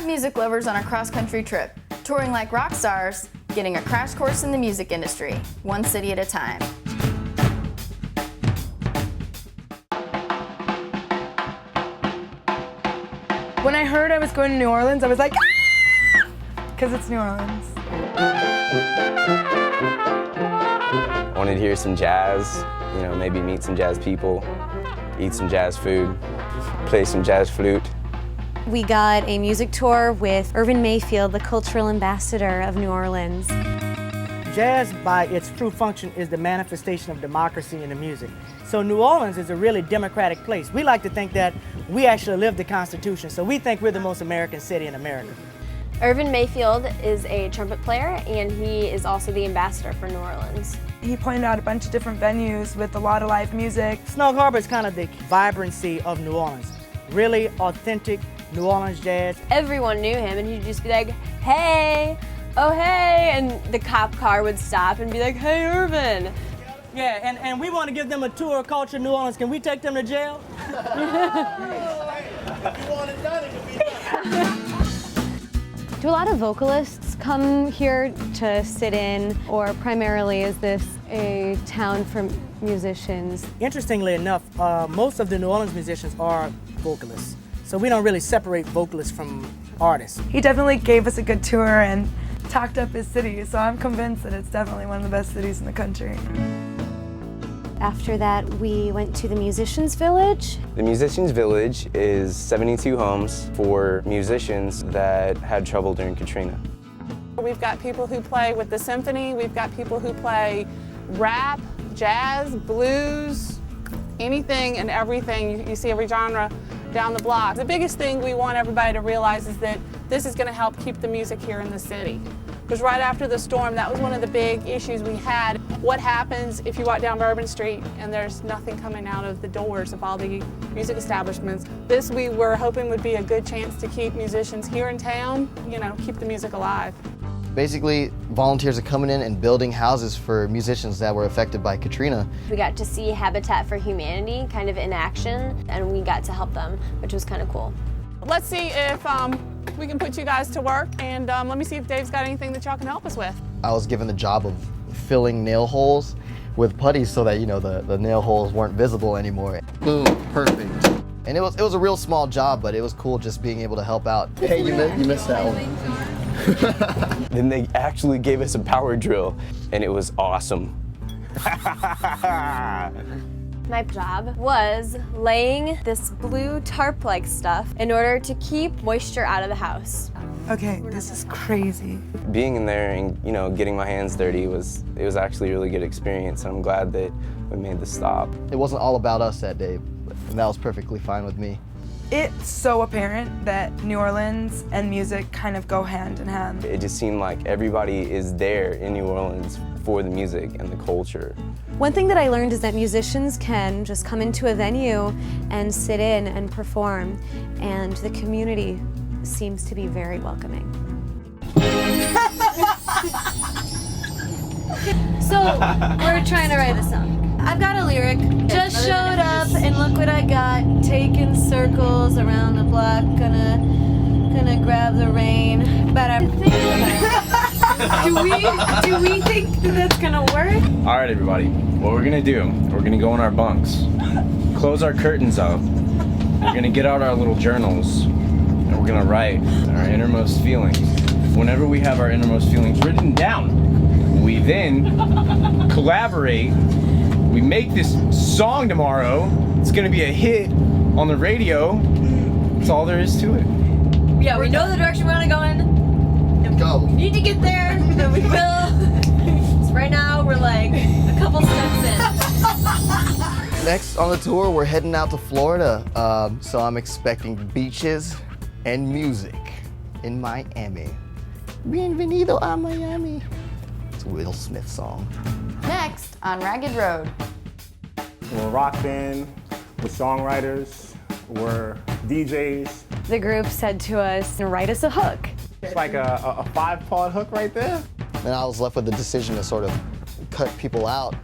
5 music lovers on a cross-country trip, touring like rock stars, getting a crash course in the music industry, one city at a time. When I heard I was going to New Orleans, I was like, ah! Because it's New Orleans. I wanted to hear some jazz, you know, maybe meet some jazz people, eat some jazz food, play some jazz flute. We got a music tour with Irvin Mayfield, the cultural ambassador of New Orleans. Jazz, by its true function, is the manifestation of democracy in the music. So New Orleans is a really democratic place. We like to think that we actually live the Constitution, so we think we're the most American city in America. Irvin Mayfield is a trumpet player, and he is also the ambassador for New Orleans. He pointed out a bunch of different venues with a lot of live music. Snug Harbor is kind of the vibrancy of New Orleans. Really authentic New Orleans jazz. Everyone knew him, and he'd just be like, hey, oh hey, and the cop car would stop and be like, hey, Irvin. Yeah, and we want to give them a tour of culture in New Orleans. Can we take them to jail? If you want it done, it can be done. Do a lot of vocalists come here to sit in, or primarily is this a town for musicians? Interestingly enough, most of the New Orleans musicians are vocalists. So we don't really separate vocalists from artists. He definitely gave us a good tour and talked up his city, so I'm convinced that it's definitely one of the best cities in the country. After that, we went to the Musicians Village. The Musicians Village is 72 homes for musicians that had trouble during Katrina. We've got people who play with the symphony, we've got people who play rap, jazz, blues, anything and everything. You see every genre down the block. The biggest thing we want everybody to realize is that this is going to help keep the music here in the city. Because right after the storm, that was one of the big issues we had. What happens if you walk down Bourbon Street and there's nothing coming out of the doors of all the music establishments? This we were hoping would be a good chance to keep musicians here in town, you know, keep the music alive. Basically, volunteers are coming in and building houses for musicians that were affected by Katrina. We got to see Habitat for Humanity kind of in action, and we got to help them, which was kind of cool. Let's see if we can put you guys to work, and let me see if Dave's got anything that y'all can help us with. I was given the job of filling nail holes with putty so that, you know, the nail holes weren't visible anymore. Boom, perfect. And it was a real small job, but it was cool just being able to help out. Hey, you missed that one. Then they actually gave us a power drill, and it was awesome. My job was laying this blue tarp-like stuff in order to keep moisture out of the house. Okay, this is crazy. Being in there and, you know, getting my hands dirty was actually a really good experience, and I'm glad that we made the stop. It wasn't all about us that day, and that was perfectly fine with me. It's so apparent that New Orleans and music kind of go hand in hand. It just seemed like everybody is there in New Orleans for the music and the culture. One thing that I learned is that musicians can just come into a venue and sit in and perform, and the community seems to be very welcoming. So, we're trying to write a song. I've got a lyric. Just showed up and look what I got. Taking circles around the block. Gonna grab the rain. But I'm thinking do we think that that's gonna work? All right, everybody. What we're gonna do, we're gonna go in our bunks, close our curtains up. We're gonna get out our little journals, and we're gonna write our innermost feelings. Whenever we have our innermost feelings written down, we then collaborate. We make this song tomorrow. It's gonna be a hit on the radio. That's all there is to it. Yeah, we know the direction we want to go in. Go. We need to get there, and we will. So right now, we're like a couple steps in. Next on the tour, we're heading out to Florida, so I'm expecting beaches and music in Miami. Bienvenido a Miami. It's a Will Smith song. Next on Ragged Road. We're a rock band, we're songwriters, we're DJs. The group said to us, write us a hook. It's like a 5-part hook right there. And I was left with the decision to sort of cut people out